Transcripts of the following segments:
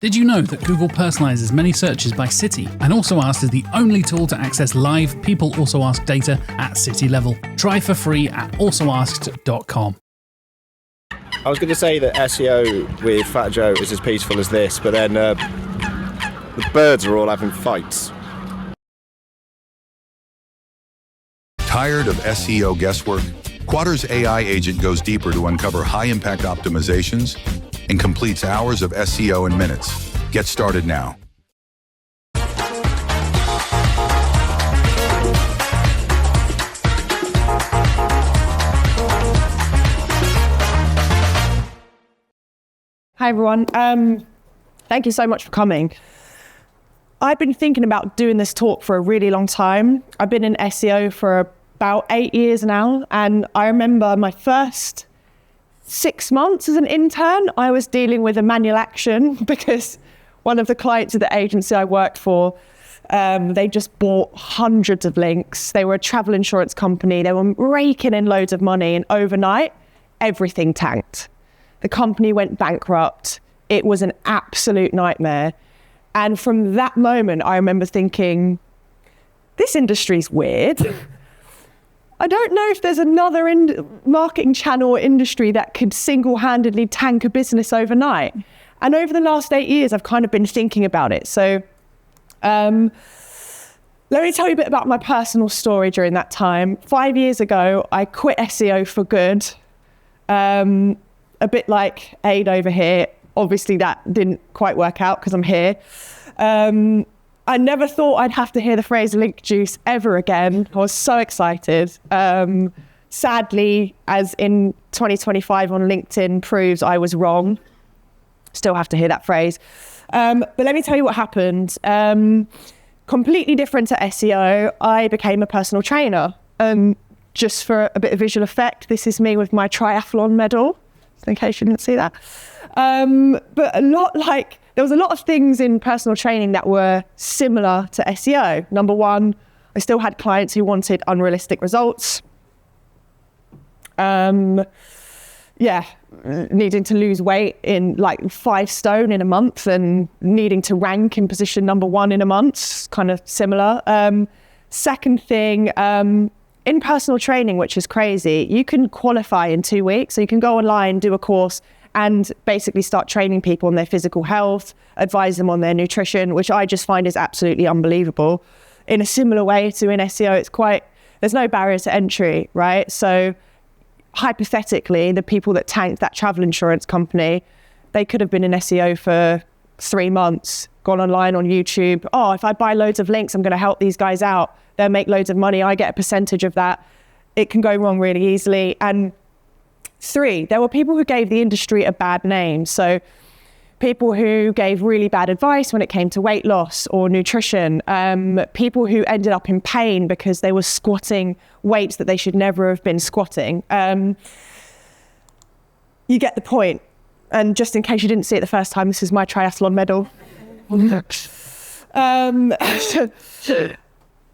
Did you know that Google personalizes many searches by city and Also Asked is the only tool to access live People Also Asked data at city level? Try for free at alsoasked.com. I was going to say that SEO with Fat Joe is as peaceful as this, but then the birds are all having fights. Tired of SEO guesswork? Quadra's AI agent goes deeper to uncover high-impact optimizations and completes hours of SEO in minutes. Get started now. Hi everyone, thank you so much for coming. I've been thinking about doing this talk for a really long time. I've been in SEO for about 8 years now, and I remember my first 6 months as an intern, I was dealing with a manual action because one of the clients of the agency I worked for, they just bought hundreds of links. They were a travel insurance company. They were raking in loads of money, and overnight, everything tanked. The company went bankrupt. It was an absolute nightmare. And from that moment, I remember thinking, this industry's weird. I don't know if there's another marketing channel or industry that could single-handedly tank a business overnight. And over the last 8 years, I've kind of been thinking about it. So let me tell you a bit about my personal story during that time. 5 years ago, I quit SEO for good. A bit like Aid over here. Obviously, that didn't quite work out because I'm here. I never thought I'd have to hear the phrase link juice ever again. I was so excited. Sadly, as in 2025 on LinkedIn proves I was wrong. Still have to hear that phrase. But let me tell you what happened. Completely different to SEO, I became a personal trainer. Just for a bit of visual effect, this is me with my triathlon medal, in case you didn't see that. But there was a lot of things in personal training that were similar to SEO. Number one, I still had clients who wanted unrealistic results. Needing to lose weight in 5 stone in a month and needing to rank in position number 1 in a month, kind of similar. Second thing, in personal training, which is crazy, you can qualify in 2 weeks. So you can go online, do a course, and basically start training people on their physical health, advise them on their nutrition, which I just find is absolutely unbelievable. In a similar way to in SEO, there's no barrier to entry, right? So hypothetically, the people that tanked that travel insurance company, they could have been in SEO for 3 months, gone online on YouTube. Oh, if I buy loads of links, I'm going to help these guys out. They'll make loads of money. I get a percentage of that. It can go wrong really easily. And 3, there were people who gave the industry a bad name. So people who gave really bad advice when it came to weight loss or nutrition, people who ended up in pain because they were squatting weights that they should never have been squatting. You get the point. And just in case you didn't see it the first time, this is my triathlon medal.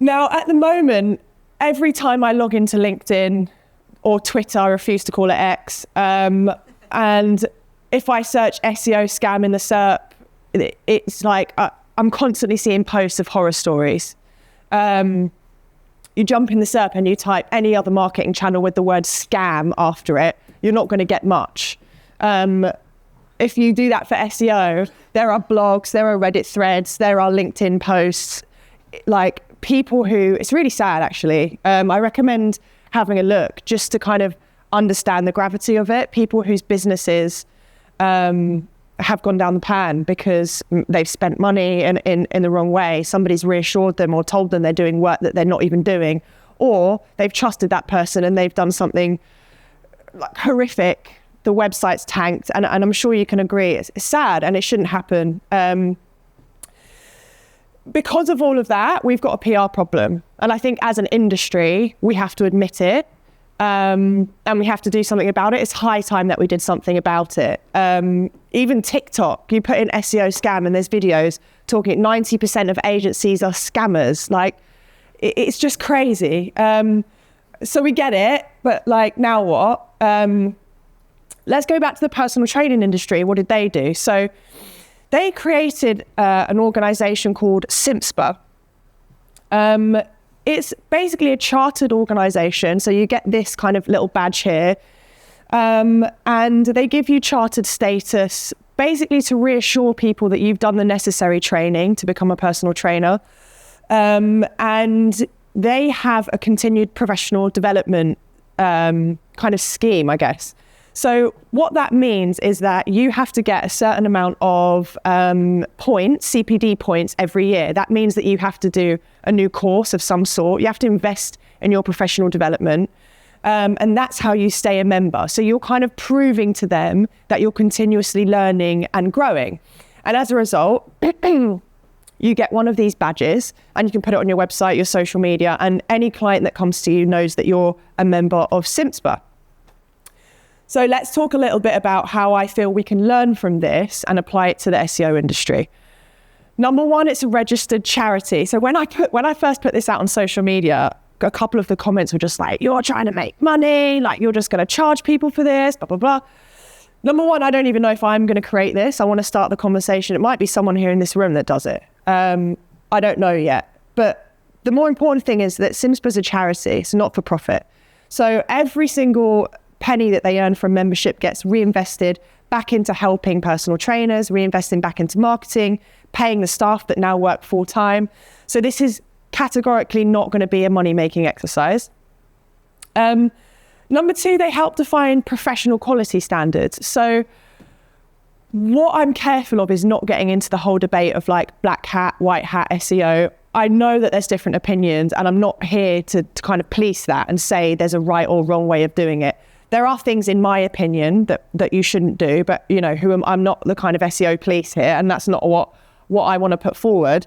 Now, at the moment, every time I log into LinkedIn or Twitter, I refuse to call it X, and if I search SEO scam in the SERP, it's like I'm constantly seeing posts of horror stories. You jump in the SERP and you type any other marketing channel with the word scam after it, you're not going to get much. If you do that for SEO, there are blogs, there are Reddit threads, there are LinkedIn posts, people who, it's really sad actually. I recommend having a look just to kind of understand the gravity of it. People whose businesses have gone down the pan because they've spent money in the wrong way. Somebody's reassured them or told them they're doing work that they're not even doing, or they've trusted that person and they've done something horrific. The website's tanked, and I'm sure you can agree it's sad and it shouldn't happen. Because of all of that, we've got a PR problem. And I think as an industry, we have to admit it, and we have to do something about it. It's high time that we did something about it. Even TikTok, you put in SEO scam and there's videos talking 90% of agencies are scammers. It's just crazy. So we get it, but now what? Let's go back to the personal training industry. What did they do? So they created an organization called CIMSPA. It's basically a chartered organization. So you get this kind of little badge here. And they give you chartered status, basically to reassure people that you've done the necessary training to become a personal trainer. And they have a continued professional development kind of scheme, I guess. So what that means is that you have to get a certain amount of points, CPD points every year. That means that you have to do a new course of some sort. You have to invest in your professional development. And that's how you stay a member. So you're kind of proving to them that you're continuously learning and growing. And as a result, you get one of these badges and you can put it on your website, your social media, and any client that comes to you knows that you're a member of CIMSPA. So let's talk a little bit about how I feel we can learn from this and apply it to the SEO industry. Number one, it's a registered charity. So when I first put this out on social media, a couple of the comments were just like, you're trying to make money, like you're just going to charge people for this, blah, blah, blah. Number one, I don't even know if I'm going to create this. I want to start the conversation. It might be someone here in this room that does it. I don't know yet. But the more important thing is that CIMSPA is a charity. It's not for profit. So every single penny that they earn from membership gets reinvested back into helping personal trainers, reinvesting back into marketing, paying the staff that now work full time. So this is categorically not going to be a money-making exercise. Number two, they help define professional quality standards. So what I'm careful of is not getting into the whole debate of like black hat, white hat SEO. I know that there's different opinions and I'm not here to kind of police that and say there's a right or wrong way of doing it. There are things in my opinion that you shouldn't do, but you know, I'm not the kind of SEO police here, and that's not what I want to put forward.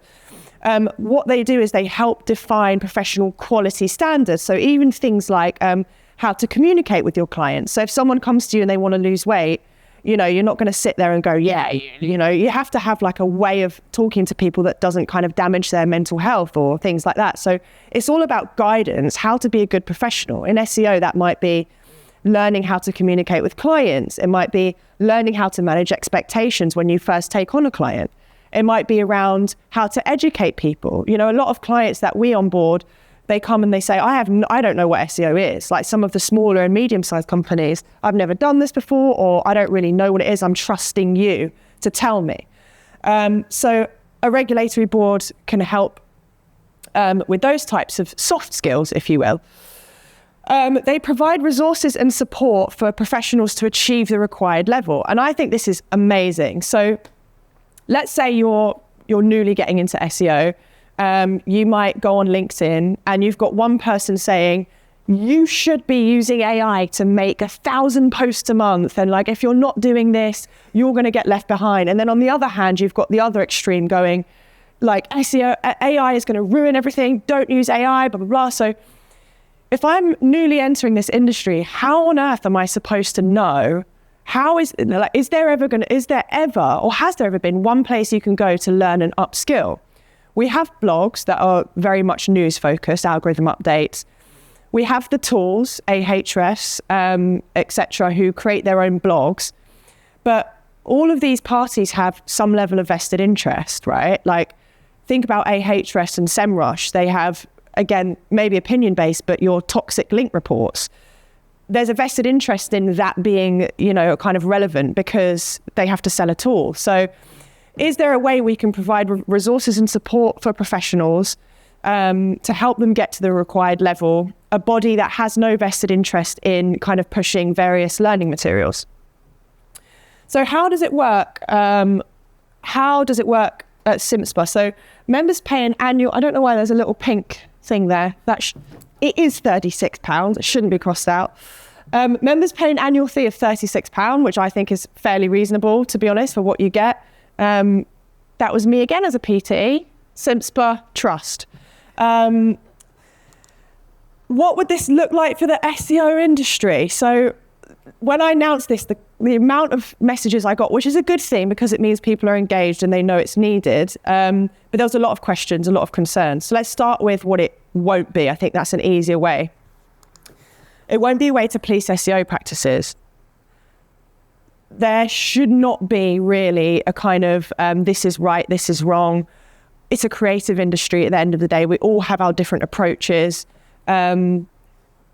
What they do is they help define professional quality standards. So even things like how to communicate with your clients. So if someone comes to you and they want to lose weight, you know, you're not going to sit there and go, yeah, you know, you have to have like a way of talking to people that doesn't kind of damage their mental health or things like that. So it's all about guidance, how to be a good professional. In SEO, that might be learning how to communicate with clients. It might be learning how to manage expectations when you first take on a client. It might be around how to educate people. You know, a lot of clients that we onboard, they come and they say, I don't know what SEO is. Like some of the smaller and medium-sized companies, I've never done this before, or I don't really know what it is. I'm trusting you to tell me. So a regulatory board can help with those types of soft skills, if you will. They provide resources and support for professionals to achieve the required level. And I think this is amazing. So let's say you're newly getting into SEO. You might go on LinkedIn and you've got one person saying, you should be using AI to make 1,000 posts a month. And like, if you're not doing this, you're going to get left behind. And then on the other hand, you've got the other extreme going like SEO, AI is going to ruin everything. Don't use AI, blah, blah, blah. So if I'm newly entering this industry, how on earth am I supposed to know? Is there ever or has there ever been one place you can go to learn and upskill? We have blogs that are very much news focused, algorithm updates. We have the tools, Ahrefs, etc., who create their own blogs. But all of these parties have some level of vested interest, right? Like think about Ahrefs and SEMrush. They have, again, maybe opinion-based, but your toxic link reports. There's a vested interest in that being, you know, kind of relevant because they have to sell a tool. So is there a way we can provide resources and support for professionals to help them get to the required level, a body that has no vested interest in kind of pushing various learning materials? So how does it work? How does it work at CIMSPA? So members pay an annual, I don't know why there's a little pink thing there. It is £36. It shouldn't be crossed out. Members pay an annual fee of £36, which I think is fairly reasonable, to be honest, for what you get. That was me again as a PT, CIMSPA Trust. What would this look like for the SEO industry? So when I announced this, the amount of messages I got, which is a good thing because it means people are engaged and they know it's needed. But there was a lot of questions, a lot of concerns. So let's start with what it won't be. I think that's an easier way. It won't be a way to police SEO practices. there should not be really a kind of this is right, this is wrong. It's a creative industry at the end of the day. We all have our different approaches. In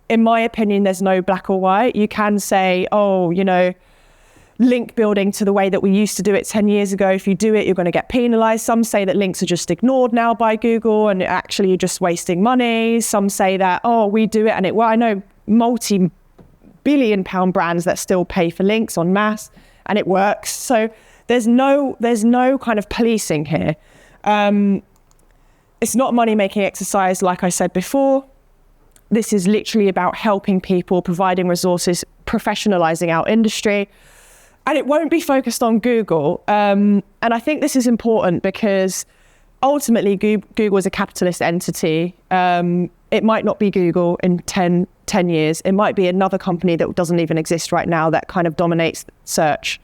my opinion, there's no black or white. You can say, oh, you know, link building to the way that we used to do it 10 years ago. If you do it, you're going to get penalized. Some say that links are just ignored now by Google and actually you're just wasting money. Some say that, oh, we do it and it, well, I know multi-billion pound brands that still pay for links en masse and it works. So there's no kind of policing here. It's not a money-making exercise, like I said before. This is literally about helping people, providing resources, professionalizing our industry. And it won't be focused on Google. And I think this is important because ultimately Google is a capitalist entity. It might not be Google in 10 years. It might be another company that doesn't even exist right now that kind of dominates search.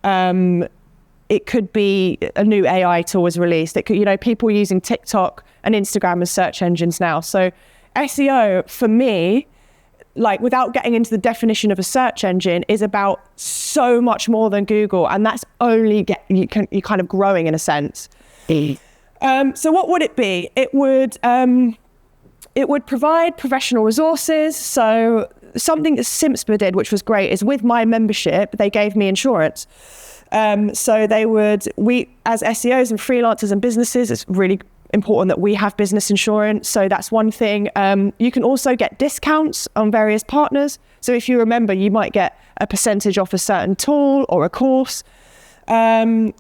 It could be a new AI tool was released. It could, you know, people using TikTok and Instagram as search engines now. So SEO for me, like without getting into the definition of a search engine, is about so much more than Google, and that's only you're kind of growing in a sense. So what would it be? It would provide professional resources. So something that CIMSPA did, which was great, is with my membership, they gave me insurance. So we as SEOs and freelancers and businesses, it's really important that we have business insurance. So that's one thing. You can also get discounts on various partners. So if you remember, you might get a percentage off a certain tool or a course. Require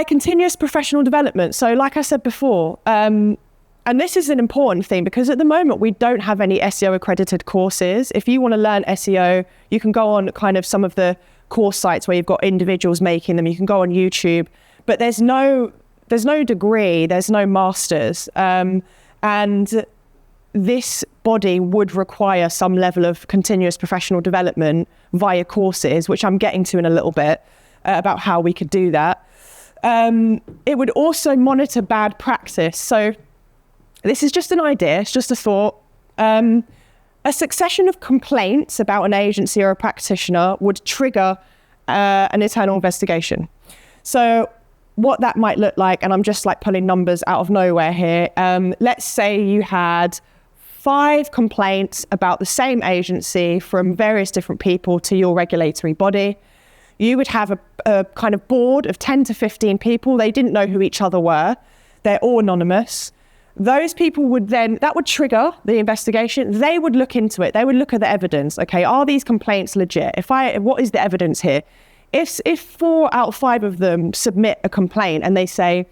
continuous professional development. So like I said before, and this is an important thing because at the moment we don't have any SEO accredited courses. If you want to learn SEO, you can go on kind of some of the course sites where you've got individuals making them. You can go on YouTube, but there's no degree, there's no masters. And this body would require some level of continuous professional development via courses, which I'm getting to in a little bit about how we could do that. It would also monitor bad practice. So this is just an idea, it's just a thought. A succession of complaints about an agency or a practitioner would trigger an internal investigation. So what that might look like, and I'm just like pulling numbers out of nowhere here. Let's say you had 5 complaints about the same agency from various different people to your regulatory body. You would have a kind of board of 10 to 15 people. They didn't know who each other were. They're all anonymous. Those people would then, that would trigger the investigation. They would look into it. They would look at the evidence. Okay, are these complaints legit? What is the evidence here? If 4 out of 5 of them submit a complaint and they say,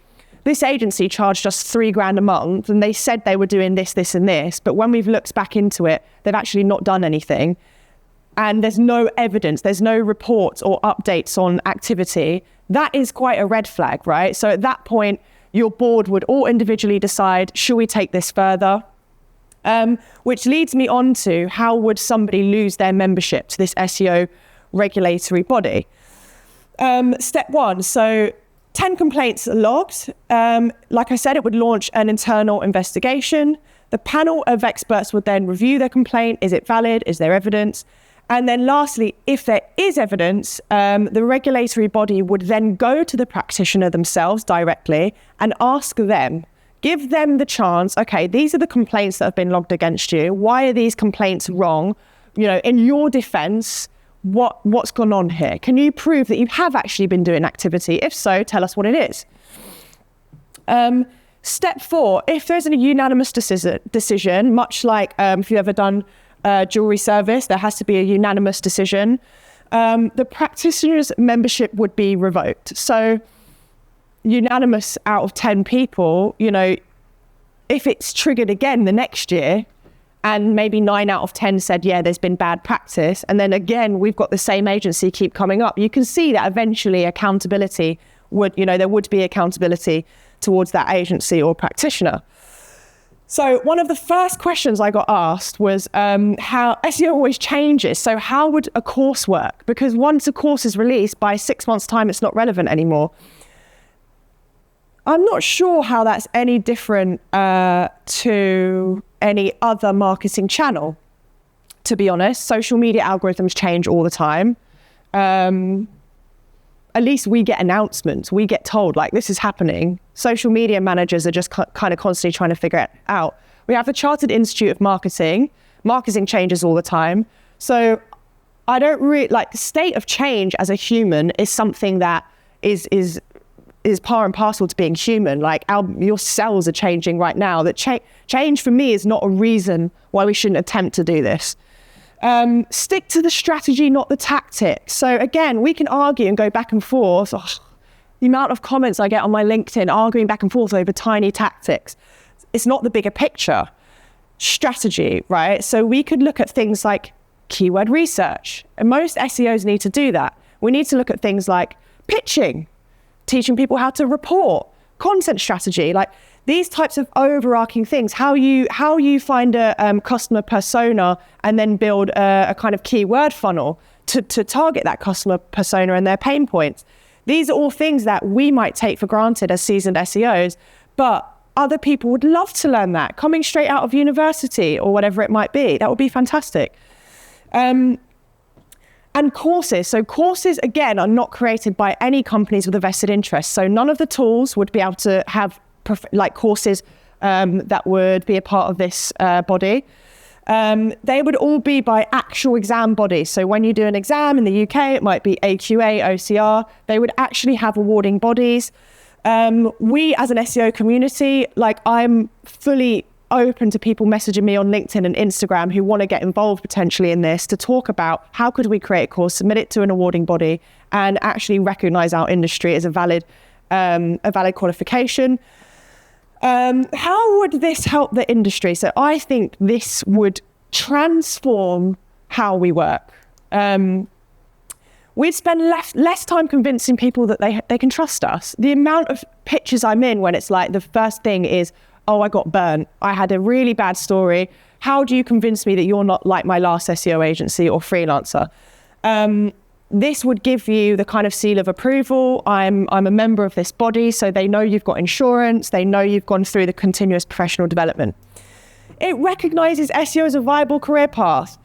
this agency charged us $3,000 a month and they said they were doing this, this and this, but when we've looked back into it, they've actually not done anything. And there's no evidence, there's no reports or updates on activity. That is quite a red flag, right? So at that point, your board would all individually decide, should we take this further? Which leads me on to how would somebody lose their membership to this SEO regulatory body? Step 1, so 10 complaints are logged. Like I said, it would launch an internal investigation. The panel of experts would then review their complaint. Is it valid? Is there evidence? And then lastly, if there is evidence, the regulatory body would then go to the practitioner themselves directly and ask them, give them the chance, okay, these are the complaints that have been logged against you. Why are these complaints wrong? You know, in your defense, what's gone on here? Can you prove that you have actually been doing activity? If so, tell us what it is. Step 4, if there's a unanimous decision, much like if you've ever done jewelry service, there has to be a unanimous decision. The practitioner's membership would be revoked. So unanimous out of 10 people, you know, if it's triggered again the next year and maybe 9 out of 10 said, yeah, there's been bad practice. And then again, we've got the same agency keep coming up. You can see that eventually accountability would, you know, there would be accountability towards that agency or practitioner. So one of the first questions I got asked was how SEO always changes. So how would a course work? Because once a course is released, by 6 months' time, it's not relevant anymore. I'm not sure how that's any different to any other marketing channel. to be honest. Social media algorithms change all the time. At least we get announcements. We get told, like, this is happening. Social media managers are just kind of constantly trying to figure it out. We have the Chartered Institute of Marketing. Marketing changes all the time. So I don't really, like, the state of change as a human is something that is par and parcel to being human. Like, your cells are changing right now. That change for me is not a reason why we shouldn't attempt to do this. Stick to the strategy, not the tactics. So again, we can argue and go back and forth. Oh, the amount of comments I get on my LinkedIn arguing back and forth over tiny tactics. It's not the bigger picture. Strategy, right? So we could look at things like keyword research. And most SEOs need to do that. We need to look at things like pitching, teaching people how to report, content strategy, like these types of overarching things, how you find a customer persona and then build a kind of keyword funnel to target that customer persona and their pain points. These are all things that we might take for granted as seasoned SEOs, but other people would love to learn that coming straight out of university or whatever it might be. That would be fantastic. And courses. So courses, again, are not created by any companies with a vested interest. So none of the tools would be able to have courses that would be a part of this body. They would all be by actual exam bodies. So when you do an exam in the UK, it might be AQA, OCR. They would actually have awarding bodies. We as an SEO community, like, I'm fully open to people messaging me on LinkedIn and Instagram who want to get involved potentially in this, to talk about how could we create a course, submit it to an awarding body, and actually recognize our industry as a valid qualification. How would this help the industry? So I think this would transform how we work. We'd spend less time convincing people that they can trust us. The amount of pitches I'm in when it's like the first thing is, oh, I got burnt. I had a really bad story. How do you convince me that you're not like my last SEO agency or freelancer? This would give you the kind of seal of approval. I'm a member of this body, so they know you've got insurance. They know you've gone through the continuous professional development. It recognizes SEO as a viable career path.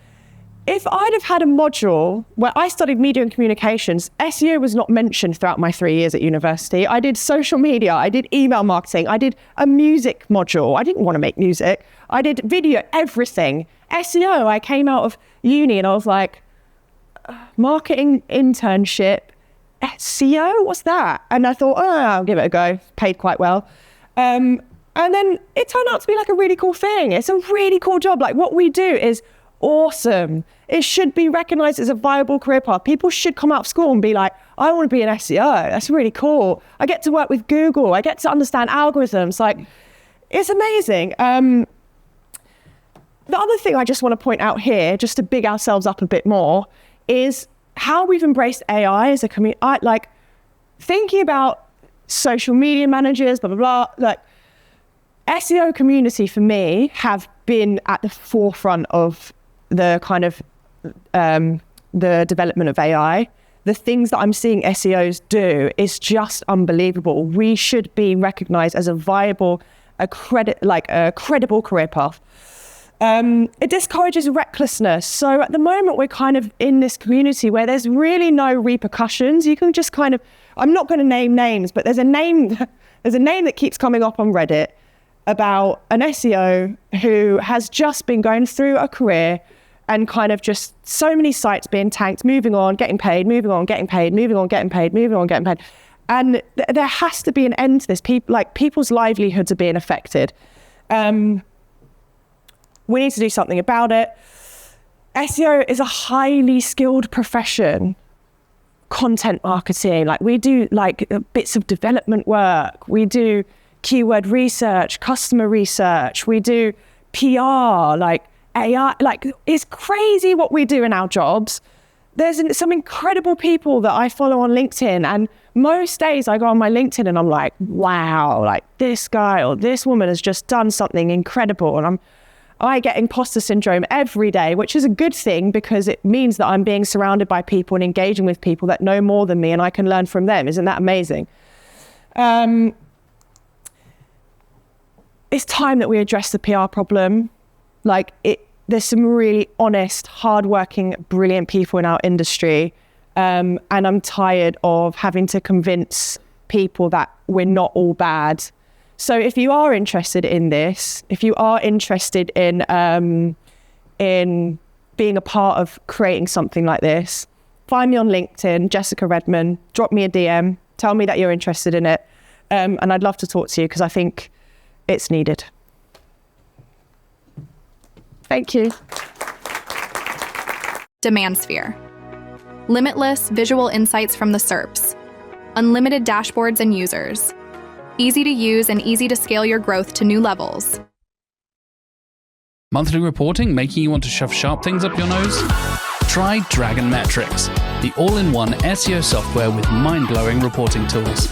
If I'd have had a module where I studied media and communications, SEO was not mentioned throughout my 3 years at university. I did social media, I did email marketing, I did a music module. I didn't want to make music. I did video, everything. SEO, I came out of uni and I was like, marketing internship, SEO, what's that? And I thought, oh, I'll give it a go. Paid quite well. And then it turned out to be like a really cool thing. It's a really cool job. Like, what we do is awesome. It should be recognized as a viable career path. People should come out of school and be like, I want to be an SEO. That's really cool. I get to work with Google. I get to understand algorithms. Like, it's amazing. The other thing I just want to point out here, just to big ourselves up a bit more, is how we've embraced AI as a community. Like, thinking about social media managers, blah, blah, blah. Like, SEO community for me have been at the forefront of the kind of the development of AI. The things that I'm seeing SEOs do is just unbelievable. We should be recognized as a viable, a credible career path. It discourages recklessness. So at the moment, we're kind of in this community where there's really no repercussions. You can just kind of, I'm not going to name names, but there's a name that keeps coming up on Reddit about an SEO who has just been going through a career and kind of just so many sites being tanked, moving on, getting paid, moving on, getting paid, moving on, getting paid, moving on, getting paid. And there has to be an end to this. People's livelihoods are being affected. We need to do something about it. SEO is a highly skilled profession. Content marketing, like, we do like bits of development work. We do keyword research, customer research. We do PR, like AI. Like, it's crazy what we do in our jobs. There's some incredible people that I follow on LinkedIn, and most days I go on my LinkedIn and I'm like, wow, like, this guy or this woman has just done something incredible. And I get imposter syndrome every day, which is a good thing because it means that I'm being surrounded by people and engaging with people that know more than me and I can learn from them. Isn't that amazing? It's time that we address the PR problem. Like, there's some really honest, hardworking, brilliant people in our industry. And I'm tired of having to convince people that we're not all bad. So if you are interested in this, if you are interested in being a part of creating something like this, find me on LinkedIn, Jessica Redman, drop me a DM, tell me that you're interested in it. And I'd love to talk to you because I think it's needed. Thank you. DemandSphere. Limitless visual insights from the SERPs. Unlimited dashboards and users. Easy to use and easy to scale your growth to new levels. Monthly reporting making you want to shove sharp things up your nose? Try Dragon Metrics, the all-in-one SEO software with mind-blowing reporting tools.